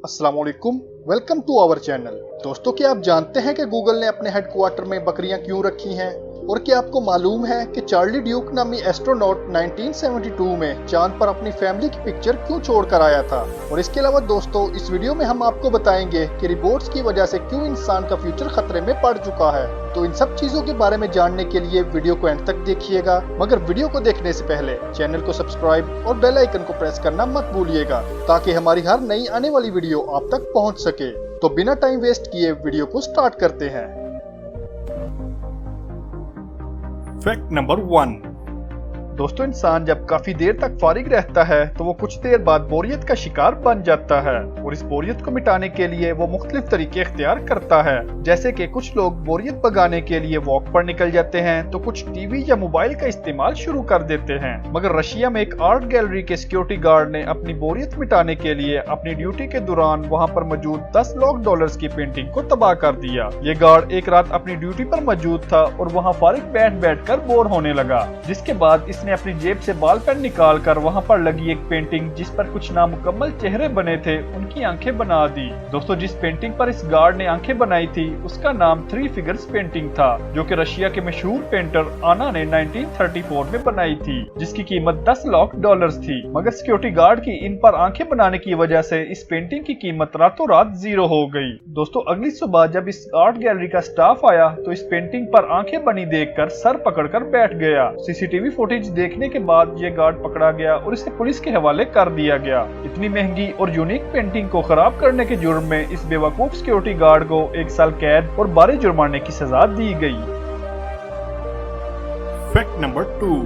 अस्सलाम वालेकुम, welcome to our channel. दोस्तों, क्या आप जानते हैं कि गूगल ने अपने हेडक्वार्टर में बकरियां क्यों रखी हैं? और क्या आपको मालूम है कि चार्ली ड्यूक नामी एस्ट्रोनॉट 1972 में चांद पर अपनी फैमिली की पिक्चर क्यों छोड़कर आया था? और इसके अलावा दोस्तों, इस वीडियो में हम आपको बताएंगे कि रोबोट्स की वजह से क्यों इंसान का फ्यूचर खतरे में पड़ चुका है। तो इन सब चीजों के बारे में जानने के लिए वीडियो को एंड तक देखिएगा, मगर वीडियो को देखने से पहले चैनल को सब्सक्राइब और बेल आइकन को प्रेस करना मत भूलिएगा, ताकि हमारी हर नई आने वाली वीडियो आप तक पहुंच सके। तो बिना टाइम वेस्ट किए वीडियो को स्टार्ट करते हैं। Fact number 1। दोस्तों, इंसान जब काफी देर तक फारिग रहता है तो वो कुछ देर बाद बोरियत का शिकार बन जाता है, और इस बोरियत को मिटाने के लिए वो मुख्तलिफ तरीके इख्तियार करता है। जैसे कि कुछ लोग बोरियत भगाने के लिए वॉक पर निकल जाते हैं, तो कुछ टीवी या मोबाइल का इस्तेमाल शुरू कर देते हैं। मगर रशिया में एक आर्ट गैलरी के सिक्योरिटी गार्ड ने अपनी बोरियत मिटाने के लिए अपनी ड्यूटी के दौरान वहाँ पर मौजूद $10 लाख की पेंटिंग को तबाह कर दिया। ये गार्ड एक रात अपनी ड्यूटी पर मौजूद था और वहाँ फारिग बैठ कर बोर होने लगा, जिसके बाद इसने अपनी जेब से बॉल पेन निकाल कर वहाँ पर लगी एक पेंटिंग जिस पर कुछ नामुकम्मल चेहरे बने थे, उनकी आंखें बना दी। दोस्तों, जिस पेंटिंग पर इस गार्ड ने आंखें बनाई थी उसका नाम 3 फिगर्स पेंटिंग था, जो कि रशिया के मशहूर पेंटर आना ने 1934 में बनाई थी, जिसकी कीमत $10 लाख थी। मगर सिक्योरिटी गार्ड की इन पर आंखें बनाने की वजह से इस पेंटिंग की कीमत रातों रात 0 हो गई। दोस्तों, अगली सुबह जब इस आर्ट गैलरी का स्टाफ आया तो इस पेंटिंग पर आंखें बनी देखकर सर पकड़कर बैठ गया। सीसीटीवी फुटेज देखने के बाद ये गार्ड पकड़ा गया और इसे पुलिस के हवाले कर दिया गया। इतनी महंगी और यूनिक पेंटिंग को खराब करने के जुर्म में इस बेवकूफ सिक्योरिटी गार्ड को 1 साल कैद और 12 जुर्माने की सजा दी गई। Fact number 2।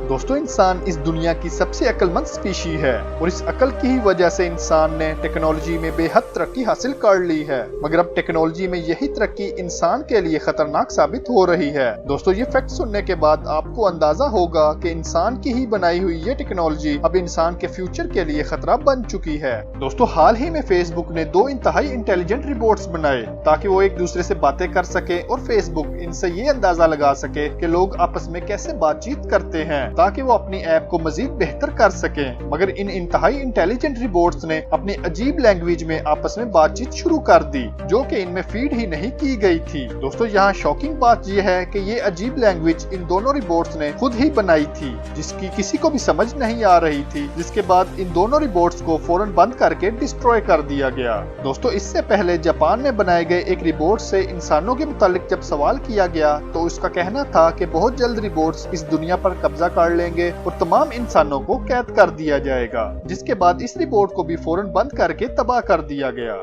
दोस्तों, इंसान इस दुनिया की सबसे अक्लमंद स्पीशी है, और इस अकल की ही वजह से इंसान ने टेक्नोलॉजी में बेहद तरक्की हासिल कर ली है। मगर अब टेक्नोलॉजी में यही तरक्की इंसान के लिए खतरनाक साबित हो रही है। दोस्तों, ये फैक्ट सुनने के बाद आपको अंदाजा होगा कि इंसान की ही बनाई हुई ये टेक्नोलॉजी अब इंसान के फ्यूचर के लिए खतरा बन चुकी है। दोस्तों, हाल ही में फेसबुक ने 2 इंतहाई इंटेलिजेंट रोबोट्स बनाए ताकि वो एक दूसरे से बातें कर सके, और फेसबुक इनसे ये अंदाजा लगा सके कि लोग आपस में कैसे बातचीत करते हैं, ताकि वो अपनी ऐप को मजीद बेहतर कर सकें। मगर इन इंतहाई इंटेलिजेंट रोबोट्स ने अपनी अजीब लैंग्वेज में आपस में बातचीत शुरू कर दी, जो कि इनमें फीड ही नहीं की गई थी। दोस्तों, यहाँ शॉकिंग बात यह है कि ये अजीब लैंग्वेज इन दोनों रोबोट्स ने खुद ही बनाई थी, जिसकी किसी को भी समझ नहीं आ रही थी, जिसके बाद इन दोनों रोबोट्स को फौरन बंद करके डिस्ट्रॉय कर दिया गया। दोस्तों, इससे पहले जापान में बनाए गए एक रोबोट से इंसानों के मुतालिक जब सवाल किया गया तो उसका कहना था कि बहुत जल्द रोबोट्स इस दुनिया पर कब्जा कर लेंगे और तमाम इंसानों को कैद कर दिया जाएगा, जिसके बाद इस रिपोर्ट को भी फौरन बंद करके तबाह कर दिया गया।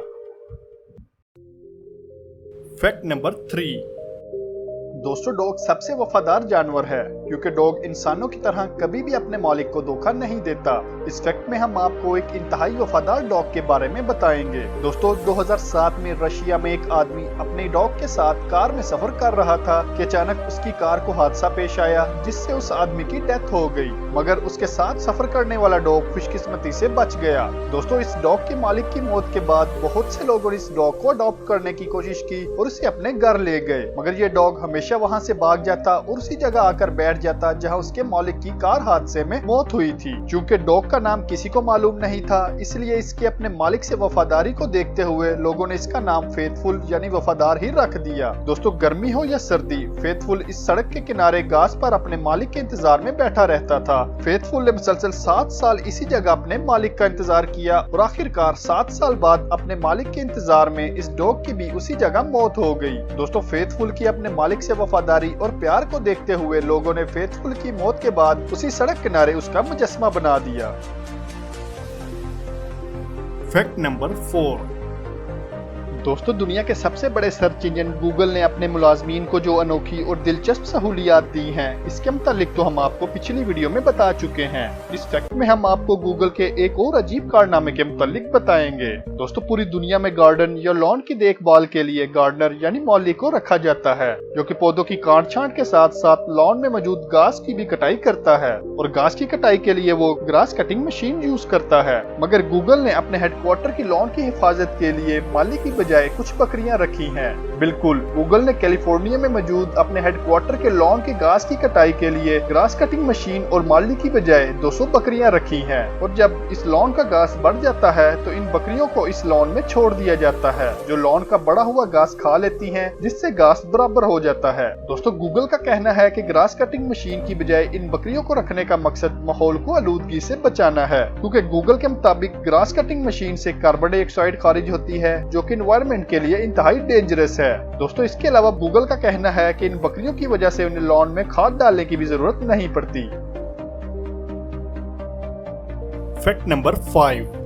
Fact number 3। दोस्तों, डॉग सबसे वफादार जानवर है, क्योंकि डॉग इंसानों की तरह कभी भी अपने मालिक को धोखा नहीं देता। इस फैक्ट में हम आपको एक इंतहाई वफादार डॉग के बारे में बताएंगे। दोस्तों, 2007 में रशिया में एक आदमी अपने डॉग के साथ कार में सफर कर रहा था कि अचानक उसकी कार को हादसा पेश आया, जिससे उस आदमी की डेथ हो गई। मगर उसके साथ सफर करने वाला डॉग खुशकिस्मती से बच गया। दोस्तों, इस डॉग के मालिक की मौत के बाद बहुत से लोगों ने इस डॉग को अडॉप्ट करने की कोशिश की और उसे अपने घर ले गए, मगर ये डॉग हमेशा वहां से भाग जाता और उसी जगह आकर बैठ जाता जहां उसके मालिक की कार हादसे में मौत हुई थी। चूंकि डॉग का नाम किसी को मालूम नहीं था, इसलिए इसके अपने मालिक से वफादारी को देखते हुए लोगों ने इसका नाम फेथफुल यानी वफादार ही रख दिया। दोस्तों, गर्मी हो या सर्दी, फेथफुल इस सड़क के किनारे घास पर अपने मालिक के इंतजार में बैठा रहता था। फेथफुल ने मुसलसल 7 साल इसी जगह अपने मालिक का इंतजार किया, और आखिरकार 7 साल बाद अपने मालिक के इंतजार में इस डॉग की भी उसी जगह मौत हो गई। दोस्तों, फेथफुल की अपने मालिक से वफादारी और प्यार को देखते हुए लोगों ने फेथफुल की मौत के बाद उसी सड़क किनारे उसका मुजस्समा बना दिया। Fact number 4। दोस्तों, दुनिया के सबसे बड़े सर्च इंजन गूगल ने अपने मुलाजमीन को जो अनोखी और दिलचस्प सहूलियात दी हैं, इसके मुतालिक तो हम आपको पिछली वीडियो में बता चुके हैं। इस फैक्ट में हम आपको गूगल के एक और अजीब कारनामे के मुतालिक बताएंगे। दोस्तों, पूरी दुनिया में गार्डन या लॉन की देखभाल के लिए गार्डनर यानी मौली को रखा जाता है, जो कि पौधों की काट छांट के साथ साथ लॉन में मौजूद घास की भी कटाई करता है, और घास की कटाई के लिए वो ग्रास कटिंग मशीन यूज करता है। मगर गूगल ने अपने हेडक्वार्टर की लॉन की हिफाजत के लिए माली की बजाय कुछ बकरियां रखी हैं, बिल्कुल, गूगल ने कैलिफोर्निया में मौजूद अपने हेडक्वार्टर के लॉन के घास की कटाई के लिए ग्रास कटिंग मशीन और माली की बजाय 200 बकरियां रखी हैं और जब इस लॉन का घास बढ़ जाता है तो इन बकरियों को इस लॉन में छोड़ दिया जाता है, जो लॉन का बढ़ा हुआ घास खा लेती हैं, जिससे घास बराबर हो जाता है। दोस्तों, गूगल का कहना है कि ग्रास कटिंग मशीन की बजाय इन बकरियों को रखने का मकसद माहौल को आलूदगी से बचाना है, क्योंकि गूगल के मुताबिक ग्रास कटिंग मशीन से कार्बन डाइऑक्साइड खारिज होती है जो कि एनवायरनमेंट के लिए इंतहाई डेंजरस है। दोस्तों, इसके अलावा गूगल का कहना है कि इन बकरियों की वजह से उन्हें लॉन में खाद डालने की भी जरूरत नहीं पड़ती। Fact number 5।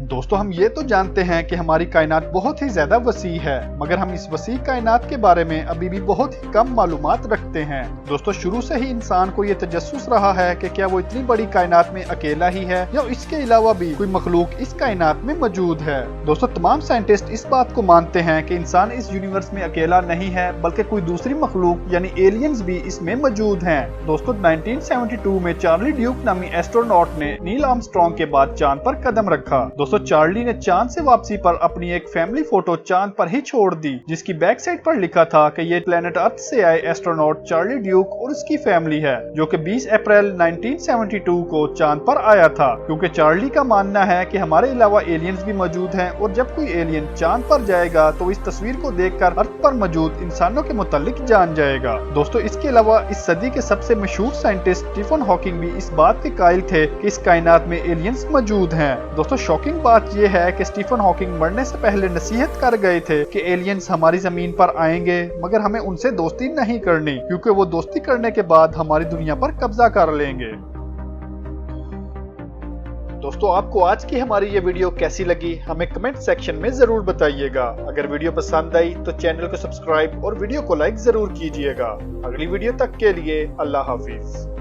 दोस्तों, हम ये तो जानते हैं कि हमारी कायनात बहुत ही ज्यादा वसी है, मगर हम इस वसी कायनात के बारे में अभी भी बहुत ही कम मालूमात रखते हैं। दोस्तों, शुरू से ही इंसान को ये तजस्सुस रहा है कि क्या वो इतनी बड़ी कायनात में अकेला ही है या इसके अलावा भी कोई मखलूक इस कायनात में मौजूद है। दोस्तों, तमाम साइंटिस्ट इस बात को मानते हैं कि इंसान इस यूनिवर्स में अकेला नहीं है, बल्कि कोई दूसरी मखलूक यानी एलियंस भी इसमें मौजूद हैं। दोस्तों, 1972 में चार्ली ड्यूक नामी एस्ट्रोनॉट ने नील आर्मस्ट्रांग के बाद चांद पर कदम रखा। दोस्तों, चार्ली ने चांद से वापसी पर अपनी एक फैमिली फोटो चांद पर ही छोड़ दी, जिसकी बैक साइड पर लिखा था कि ये प्लेनेट अर्थ से आए एस्ट्रोनॉट चार्ली ड्यूक और उसकी फैमिली है, जो कि 20 अप्रैल 1972 को चांद पर आया था, क्योंकि चार्ली का मानना है कि हमारे अलावा एलियंस भी मौजूद हैं और जब कोई एलियन चांद पर जाएगा तो इस तस्वीर को देखकर अर्थ पर मौजूद इंसानों के मुतालिक जान जाएगा। दोस्तों, इसके अलावा इस सदी के सबसे मशहूर साइंटिस्ट स्टीफन हॉकिंग भी इस बात के कायल थे कि इस कायनात में एलियंस मौजूद हैं। दोस्तों, शॉकिंग बात यह है कि स्टीफन हॉकिंग मरने से पहले नसीहत कर गए थे कि एलियंस हमारी जमीन पर आएंगे, मगर हमें उनसे दोस्ती नहीं करनी, क्योंकि वो दोस्ती करने के बाद हमारी दुनिया पर कब्जा कर लेंगे। दोस्तों, आपको आज की हमारी ये वीडियो कैसी लगी हमें कमेंट सेक्शन में जरूर बताइएगा। अगर वीडियो पसंद आई तो चैनल को सब्सक्राइब और वीडियो को लाइक जरूर कीजिएगा। अगली वीडियो तक के लिए अल्लाह हाफिज।